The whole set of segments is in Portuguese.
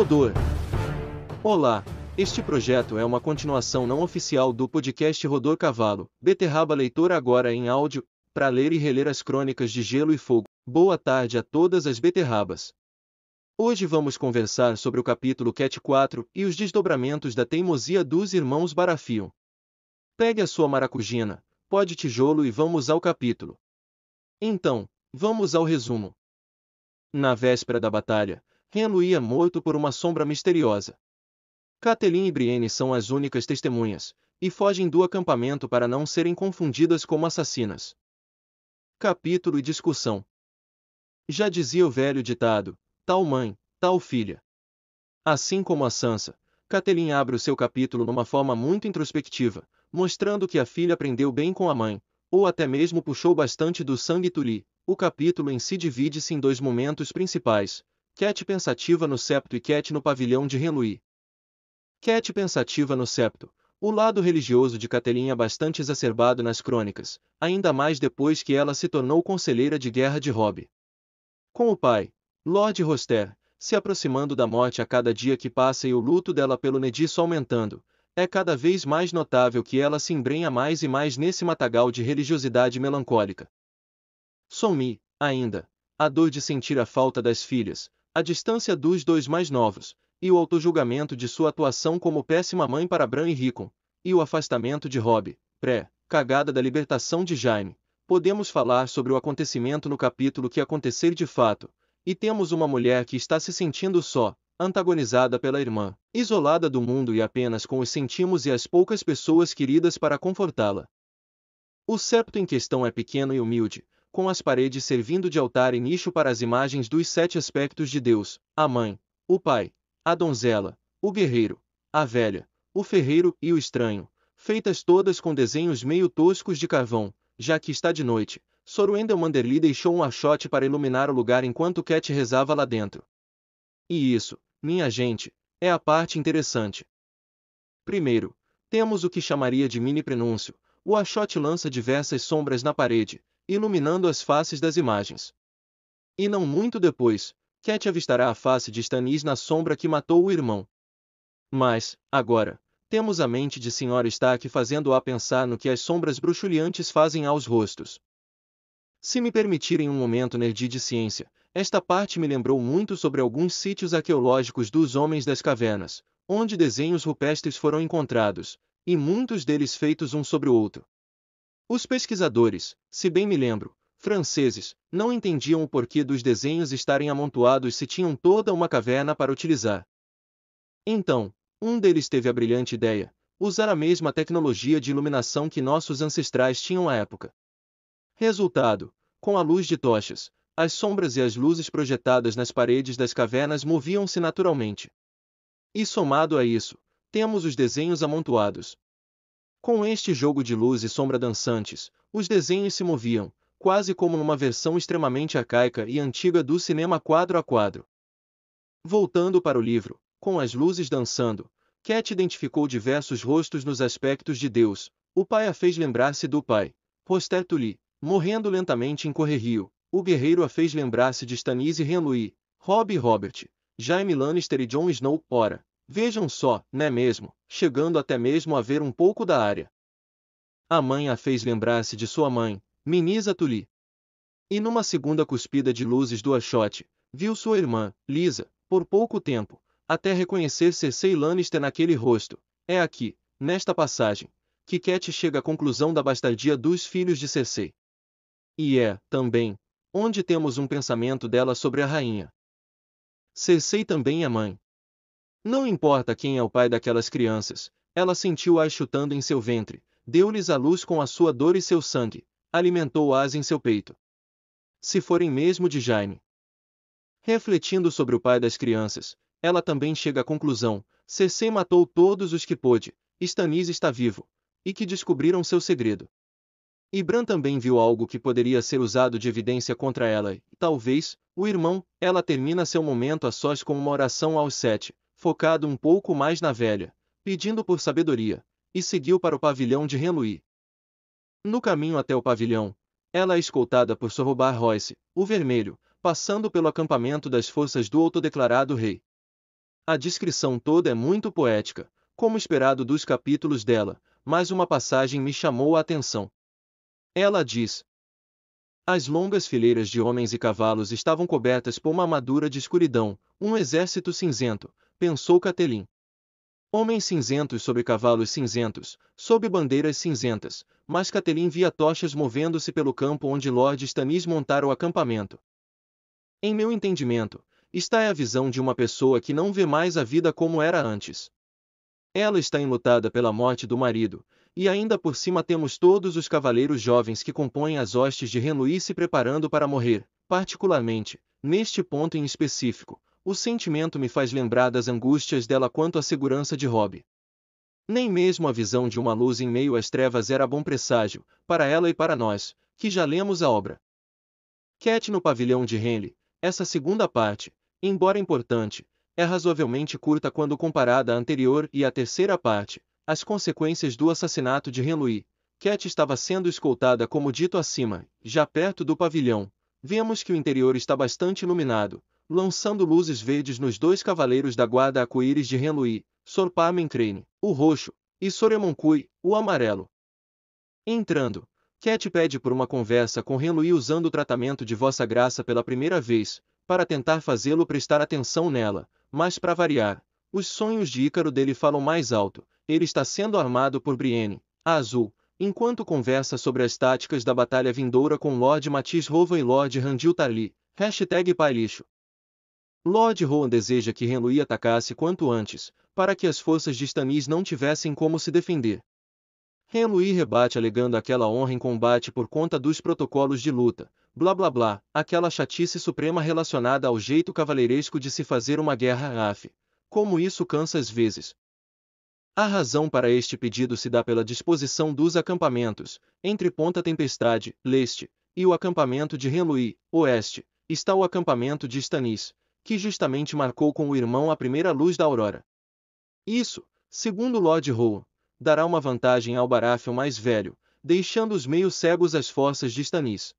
Rodor. Olá, este projeto é uma continuação não oficial do podcast Rodor Cavalo, Beterraba Leitora agora em áudio, para ler e reler as crônicas de Gelo e Fogo. Boa tarde a todas as beterrabas. Hoje vamos conversar sobre o capítulo Cat 4 e os desdobramentos da teimosia dos irmãos Baratheon. Pegue a sua maracujina, pó de tijolo e vamos ao capítulo. Então, vamos ao resumo. Na véspera da batalha, Renly é morto por uma sombra misteriosa. Catelyn e Brienne são as únicas testemunhas, e fogem do acampamento para não serem confundidas como assassinas. Capítulo e discussão. Já dizia o velho ditado, tal mãe, tal filha. Assim como a Sansa, Catelyn abre o seu capítulo numa forma muito introspectiva, mostrando que a filha aprendeu bem com a mãe, ou até mesmo puxou bastante do sangue Tully. O capítulo em si divide-se em dois momentos principais, Cat pensativa no septo e Cat no pavilhão de Renly. Cat pensativa no septo. O lado religioso de Catelyn é bastante exacerbado nas crônicas, ainda mais depois que ela se tornou conselheira de guerra de Robb. Com o pai, Lord Roster, se aproximando da morte a cada dia que passa e o luto dela pelo Nediço aumentando, é cada vez mais notável que ela se embrenha mais e mais nesse matagal de religiosidade melancólica. Some, ainda, a dor de sentir a falta das filhas, a distância dos dois mais novos, e o autojulgamento de sua atuação como péssima mãe para Bran e Rickon, e o afastamento de Robb, cagada da libertação de Jaime. Podemos falar sobre o acontecimento no capítulo que acontecer de fato, e temos uma mulher que está se sentindo só, antagonizada pela irmã, isolada do mundo e apenas com os sentimos e as poucas pessoas queridas para confortá-la. O septo em questão é pequeno e humilde, com as paredes servindo de altar e nicho para as imagens dos 7 aspectos de Deus, a mãe, o pai, a donzela, o guerreiro, a velha, o ferreiro e o estranho, feitas todas com desenhos meio toscos de carvão, já que está de noite. Sorwendel Manderly deixou um achote para iluminar o lugar enquanto Cat rezava lá dentro. E isso, minha gente, é a parte interessante. Primeiro, temos o que chamaria de mini prenúncio. O achote lança diversas sombras na parede, iluminando as faces das imagens. E não muito depois, Cat avistará a face de Stannis na sombra que matou o irmão. Mas, agora, temos a mente de Sra. Stark fazendo-a pensar no que as sombras bruxuleantes fazem aos rostos. Se me permitirem um momento nerd de ciência, esta parte me lembrou muito sobre alguns sítios arqueológicos dos Homens das Cavernas, onde desenhos rupestres foram encontrados, e muitos deles feitos um sobre o outro. Os pesquisadores, se bem me lembro, franceses, não entendiam o porquê dos desenhos estarem amontoados se tinham toda uma caverna para utilizar. Então, um deles teve a brilhante ideia, usar a mesma tecnologia de iluminação que nossos ancestrais tinham à época. Resultado, com a luz de tochas, as sombras e as luzes projetadas nas paredes das cavernas moviam-se naturalmente. E somado a isso, temos os desenhos amontoados. Com este jogo de luz e sombra dançantes, os desenhos se moviam, quase como numa versão extremamente arcaica e antiga do cinema quadro a quadro. Voltando para o livro, com as luzes dançando, Cat identificou diversos rostos nos aspectos de Deus. O pai a fez lembrar-se do pai, Roster Tully, morrendo lentamente em Correrio. O guerreiro a fez lembrar-se de Stannis e Renly, Robb e Robert, Jaime Lannister e Jon Snow. Ora, vejam só, né mesmo, chegando até mesmo a ver um pouco da área. A mãe a fez lembrar-se de sua mãe, Minisa Tully. E numa segunda cuspida de luzes do achote, viu sua irmã, Lysa, por pouco tempo, até reconhecer Cersei Lannister naquele rosto. É aqui, nesta passagem, que Cat chega à conclusão da bastardia dos filhos de Cersei. E é, também, onde temos um pensamento dela sobre a rainha. Cersei também é mãe. Não importa quem é o pai daquelas crianças, ela sentiu-as chutando em seu ventre, deu-lhes a luz com a sua dor e seu sangue, alimentou-as em seu peito. Se forem mesmo de Jaime. Refletindo sobre o pai das crianças, ela também chega à conclusão, Cersei matou todos os que pôde, Stannis está vivo, e que descobriram seu segredo. E Bran também viu algo que poderia ser usado de evidência contra ela e, talvez, o irmão. Ela termina seu momento a sós com uma oração aos 7, focado um pouco mais na velha, pedindo por sabedoria, e seguiu para o pavilhão de Renly. No caminho até o pavilhão, ela é escoltada por Sorobar Royce, o Vermelho, passando pelo acampamento das forças do autodeclarado rei. A descrição toda é muito poética, como esperado dos capítulos dela, mas uma passagem me chamou a atenção. Ela diz: as longas fileiras de homens e cavalos estavam cobertas por uma armadura de escuridão, um exército cinzento, pensou Catelyn. Homens cinzentos sobre cavalos cinzentos, sob bandeiras cinzentas, mas Catelyn via tochas movendo-se pelo campo onde Lord Stannis montara o acampamento. Em meu entendimento, esta é a visão de uma pessoa que não vê mais a vida como era antes. Ela está enlutada pela morte do marido, e ainda por cima temos todos os cavaleiros jovens que compõem as hostes de Renly se preparando para morrer. Particularmente, neste ponto em específico, o sentimento me faz lembrar das angústias dela quanto à segurança de Robb. Nem mesmo a visão de uma luz em meio às trevas era bom presságio, para ela e para nós, que já lemos a obra. Cat no pavilhão de Renly, essa segunda parte, embora importante, é razoavelmente curta quando comparada à anterior e à terceira parte, as consequências do assassinato de Renly. Cat estava sendo escoltada como dito acima, já perto do pavilhão. Vemos que o interior está bastante iluminado, lançando luzes verdes nos dois cavaleiros da guarda arco-íris de Renly, Sor Parmen Crane, o roxo, e Sor Emoncui, o amarelo. Entrando, Cat pede por uma conversa com Renly usando o tratamento de Vossa Graça pela primeira vez, para tentar fazê-lo prestar atenção nela, mas para variar, os sonhos de Ícaro dele falam mais alto. Ele está sendo armado por Brienne, a Azul, enquanto conversa sobre as táticas da batalha vindoura com Lord Matisse Rowan e Lord Randil Tarly, #PaiLixo. Lord Rowan deseja que Renly atacasse quanto antes, para que as forças de Stannis não tivessem como se defender. Renly rebate alegando aquela honra em combate por conta dos protocolos de luta, blá blá blá, aquela chatice suprema relacionada ao jeito cavaleiresco de se fazer uma guerra como isso cansa às vezes. A razão para este pedido se dá pela disposição dos acampamentos, entre Ponta Tempestade, leste, e o acampamento de Renly, oeste, está o acampamento de Stannis, que justamente marcou com o irmão a primeira luz da aurora. Isso, segundo Lord Rowan, dará uma vantagem ao Baratheon mais velho, deixando os meio cegos às forças de Stannis.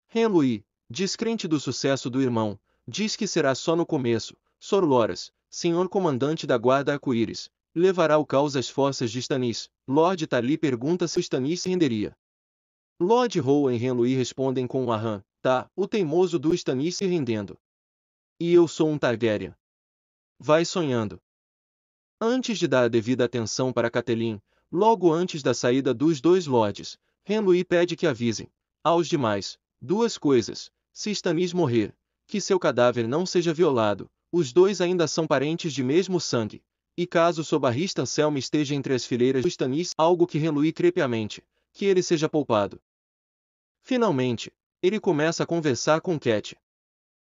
Renly, descrente do sucesso do irmão, diz que será só no começo. Sor Loras, senhor comandante da guarda arco-íris, levará o caos às forças de Stannis. Lord Tarly pergunta se Stannis se renderia. Lord Rowan e Renly respondem com um aham, tá, o teimoso do Stannis se rendendo. E eu sou um Targaryen. Vai sonhando. Antes de dar a devida atenção para Catelyn, logo antes da saída dos dois lords, Renly pede que avisem, aos demais, duas coisas: se Stannis morrer, que seu cadáver não seja violado, os dois ainda são parentes de mesmo sangue, e caso Sor Barristan Selmy esteja entre as fileiras do Stannis, algo que Renly crê piamente, que ele seja poupado. Finalmente, ele começa a conversar com Cat.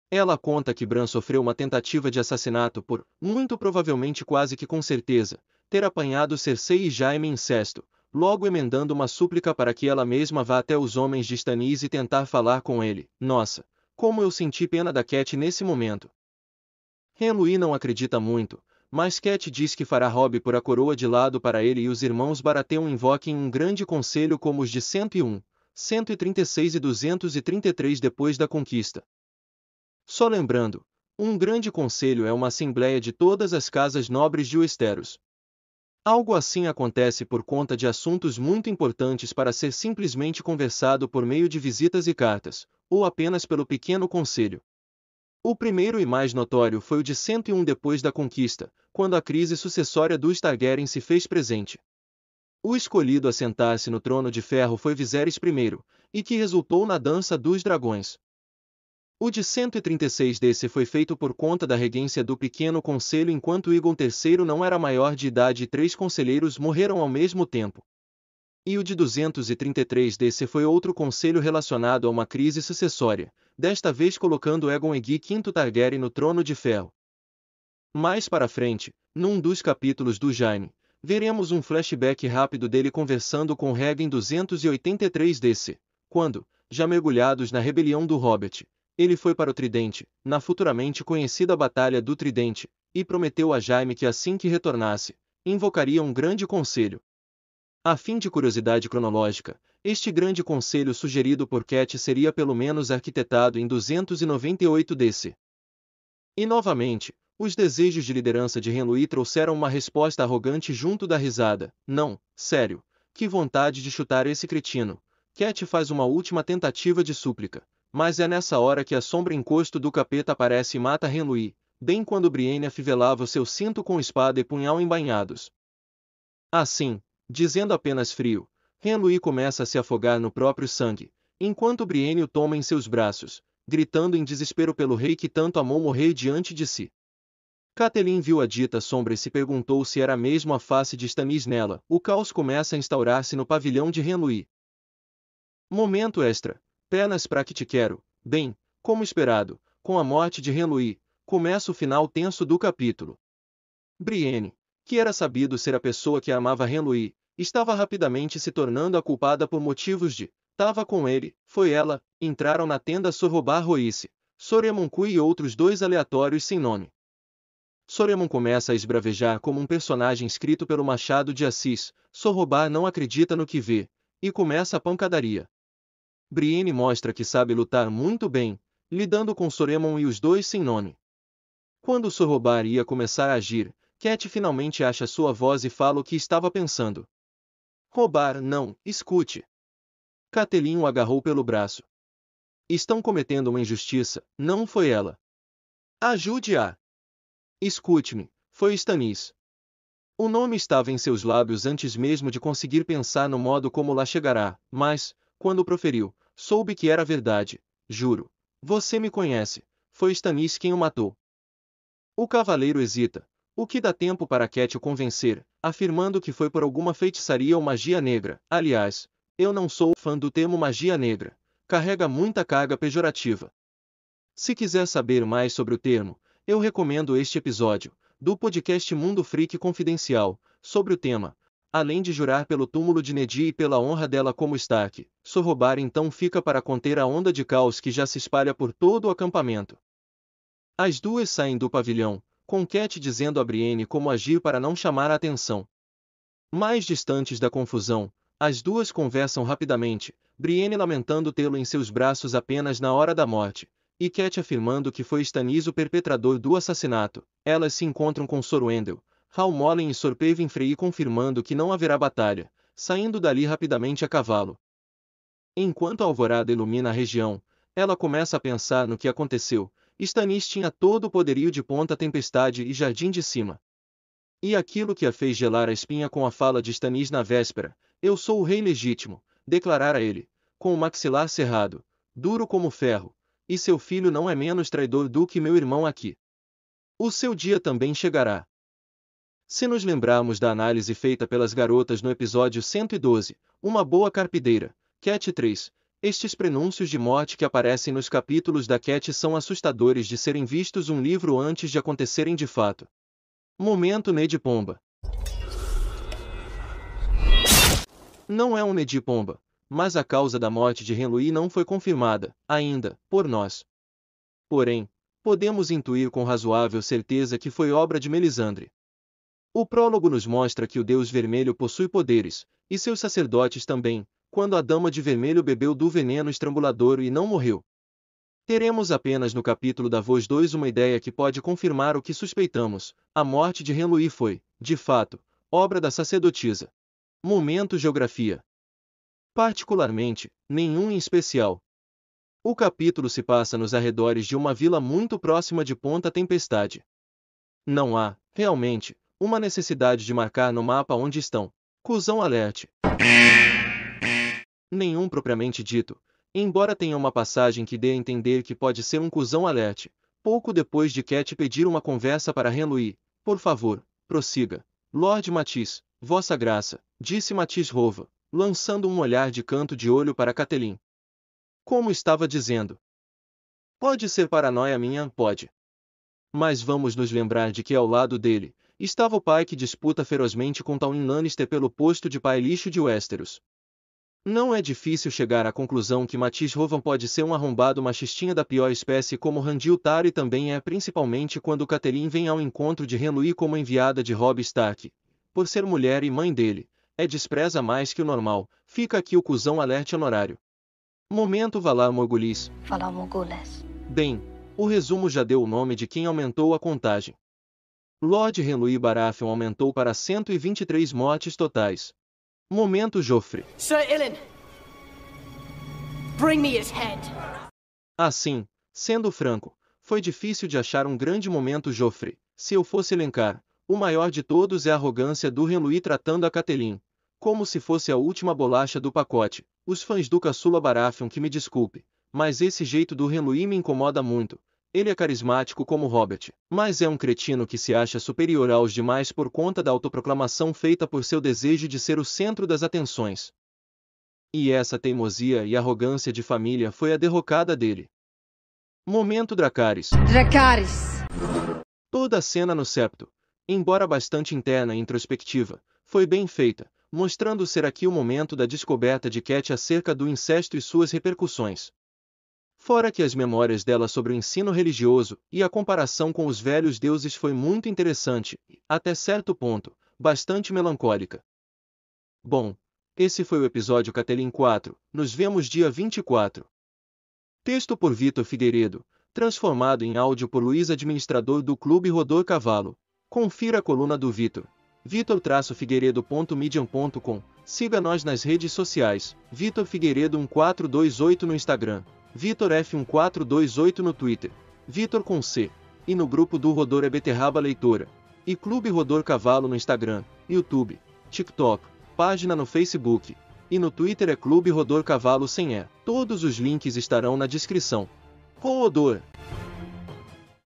Ela conta que Bran sofreu uma tentativa de assassinato por, muito provavelmente quase que com certeza, ter apanhado Cersei e Jaime em incesto, logo emendando uma súplica para que ela mesma vá até os homens de Stannis e tentar falar com ele. Nossa, como eu senti pena da Cat nesse momento. Renly não acredita muito, mas Cat diz que fará Robb por a coroa de lado para ele e os irmãos Baratheon invoquem um grande conselho como os de 101, 136 e 233 depois da conquista. Só lembrando, um grande conselho é uma assembleia de todas as casas nobres de Westeros. Algo assim acontece por conta de assuntos muito importantes para ser simplesmente conversado por meio de visitas e cartas, ou apenas pelo pequeno conselho. O primeiro e mais notório foi o de 101 depois da conquista, quando a crise sucessória dos Targaryen se fez presente. O escolhido a sentar-se no trono de ferro foi Viserys I, e que resultou na Dança dos Dragões. O de 136 desse foi feito por conta da regência do pequeno conselho enquanto Aegon III não era maior de idade e 3 conselheiros morreram ao mesmo tempo. E o de 233 desse foi outro conselho relacionado a uma crise sucessória, desta vez colocando Aegon Egui V Targaryen no trono de ferro. Mais para frente, num dos capítulos do Jaime, veremos um flashback rápido dele conversando com Rhaegar em 283 desse, quando, já mergulhados na rebelião do Hobbit, ele foi para o Tridente, na futuramente conhecida Batalha do Tridente, e prometeu a Jaime que assim que retornasse, invocaria um grande conselho. A fim de curiosidade cronológica, este grande conselho sugerido por Cat seria pelo menos arquitetado em 298 DC. E novamente, Os desejos de liderança de Henry trouxeram uma resposta arrogante junto da risada. Não, sério. Que vontade de chutar esse cretino. Cat faz uma última tentativa de súplica. Mas é nessa hora que a sombra encosto do capeta aparece e mata Henry, bem quando Brienne afivelava o seu cinto com espada e punhal embainhados. Assim, dizendo apenas frio, Henry começa a se afogar no próprio sangue, enquanto Brienne o toma em seus braços, gritando em desespero pelo rei que tanto amou morrer diante de si. Catelyn viu a dita sombra e se perguntou se era mesmo a face de Stannis nela. O caos começa a instaurar-se no pavilhão de Henry. Momento extra. Pernas pra que te quero. Bem, como esperado, com a morte de Henry, começa o final tenso do capítulo. Brienne, que era sabido ser a pessoa que amava Henry, estava rapidamente se tornando a culpada por motivos de "tava com ele, foi ela", entraram na tenda Sorrobar Royce, Soremoncui e outros dois aleatórios sem nome. Soremon começa a esbravejar como um personagem escrito pelo Machado de Assis. Sorrobar não acredita no que vê, e começa a pancadaria. Brienne mostra que sabe lutar muito bem, lidando com Soremon e os dois sem nome. Quando Sorrobar ia começar a agir, Cat finalmente acha sua voz e fala o que estava pensando. Roubar, não, escute. Catelyn o agarrou pelo braço. Estão cometendo uma injustiça, não foi ela. Ajude-a. Escute-me, foi Stannis. O nome estava em seus lábios antes mesmo de conseguir pensar no modo como lá chegará, mas, quando proferiu, soube que era verdade. Juro. Você me conhece. Foi Stannis quem o matou. O cavaleiro hesita, o que dá tempo para Cat o convencer, afirmando que foi por alguma feitiçaria ou magia negra. Aliás, eu não sou fã do termo magia negra. Carrega muita carga pejorativa. Se quiser saber mais sobre o termo, eu recomendo este episódio, do podcast Mundo Freak Confidencial, sobre o tema. Além de jurar pelo túmulo de Nedi e pela honra dela como Stark, Sorrobar então fica para conter a onda de caos que já se espalha por todo o acampamento. As duas saem do pavilhão, com Cat dizendo a Brienne como agir para não chamar a atenção. Mais distantes da confusão, as duas conversam rapidamente, Brienne lamentando tê-lo em seus braços apenas na hora da morte, e Cat afirmando que foi Stannis o perpetrador do assassinato. Elas se encontram com Sor Wendell, Hal Mollen e Sor Pavin Frey confirmando que não haverá batalha, saindo dali rapidamente a cavalo. Enquanto a alvorada ilumina a região, ela começa a pensar no que aconteceu. Stannis tinha todo o poderio de Ponta Tempestade e Jardim de Cima. E aquilo que a fez gelar a espinha com a fala de Stannis na véspera, "Eu sou o rei legítimo", declarara ele, com o maxilar cerrado, duro como ferro, "e seu filho não é menos traidor do que meu irmão aqui. O seu dia também chegará." Se nos lembrarmos da análise feita pelas garotas no episódio 112, Uma Boa Carpideira, Cat 3, estes prenúncios de morte que aparecem nos capítulos da Cat são assustadores de serem vistos um livro antes de acontecerem de fato. Momento Ned Pomba. Não é um Ned Pomba, mas a causa da morte de Henry não foi confirmada, ainda, por nós. Porém, podemos intuir com razoável certeza que foi obra de Melisandre. O prólogo nos mostra que o Deus Vermelho possui poderes, e seus sacerdotes também, quando a Dama de Vermelho bebeu do veneno estrangulador e não morreu. Teremos apenas no capítulo da Voz 2 uma ideia que pode confirmar o que suspeitamos: a morte de Henry foi, de fato, obra da sacerdotisa. Momento Geografia. Particularmente, nenhum em especial. O capítulo se passa nos arredores de uma vila muito próxima de Ponta Tempestade. Não há, realmente, uma necessidade de marcar no mapa onde estão. Cusão alerte. Nenhum propriamente dito, embora tenha uma passagem que dê a entender que pode ser um cusão alerte. Pouco depois de Cat pedir uma conversa para Henry, "Por favor, prossiga, Lord Matisse, Vossa Graça", disse Matisse Rova, lançando um olhar de canto de olho para Catelyn. Como estava dizendo. Pode ser paranoia minha, pode. Mas vamos nos lembrar de que ao lado dele, estava o pai que disputa ferozmente com Tywin Lannister pelo posto de pai lixo de Westeros. Não é difícil chegar à conclusão que Matisse Rovan pode ser um arrombado machistinha da pior espécie como Randyll Tarly também é, principalmente quando Catelyn vem ao encontro de Henry como enviada de Robb Stark. Por ser mulher e mãe dele, despreza mais que o normal. Fica aqui o cuzão alerte honorário. Momento Valar Morghulis. Valar Morghulis. Bem, o resumo já deu o nome de quem aumentou a contagem. Lord Henry Baratheon aumentou para 123 mortes totais. Momento Joffrey. Sir Ilyn, bring me his head. Assim, sendo franco, foi difícil de achar um grande momento Joffrey. Se eu fosse elencar, o maior de todos é a arrogância do Henry tratando a Catelyn como se fosse a última bolacha do pacote. Os fãs do Caçula Baratheon que me desculpe, mas esse jeito do Henry me incomoda muito. Ele é carismático como Robert, mas é um cretino que se acha superior aos demais por conta da autoproclamação feita por seu desejo de ser o centro das atenções. E essa teimosia e arrogância de família foi a derrocada dele. Momento Dracarys. Toda a cena no septo, embora bastante interna e introspectiva, foi bem feita, mostrando ser aqui o momento da descoberta de Cat acerca do incesto e suas repercussões. Fora que as memórias dela sobre o ensino religioso e a comparação com os velhos deuses foi muito interessante, até certo ponto, bastante melancólica. Bom, esse foi o episódio Catelyn 4, nos vemos dia 24. Texto por Vitor Figueiredo, transformado em áudio por Luiz administrador do Clube Rodor Cavalo. Confira a coluna do Vitor. vitor-figueiredo.medium.com. Siga nós nas redes sociais, Vitor Figueiredo 1428 no Instagram, Vitor F1428 no Twitter, Vitor com C, e no grupo do Rodor é Beterraba Leitora, e Clube Rodor Cavalo no Instagram, YouTube, TikTok, página no Facebook, e no Twitter é Clube Rodor Cavalo sem E. Todos os links estarão na descrição. Rodor!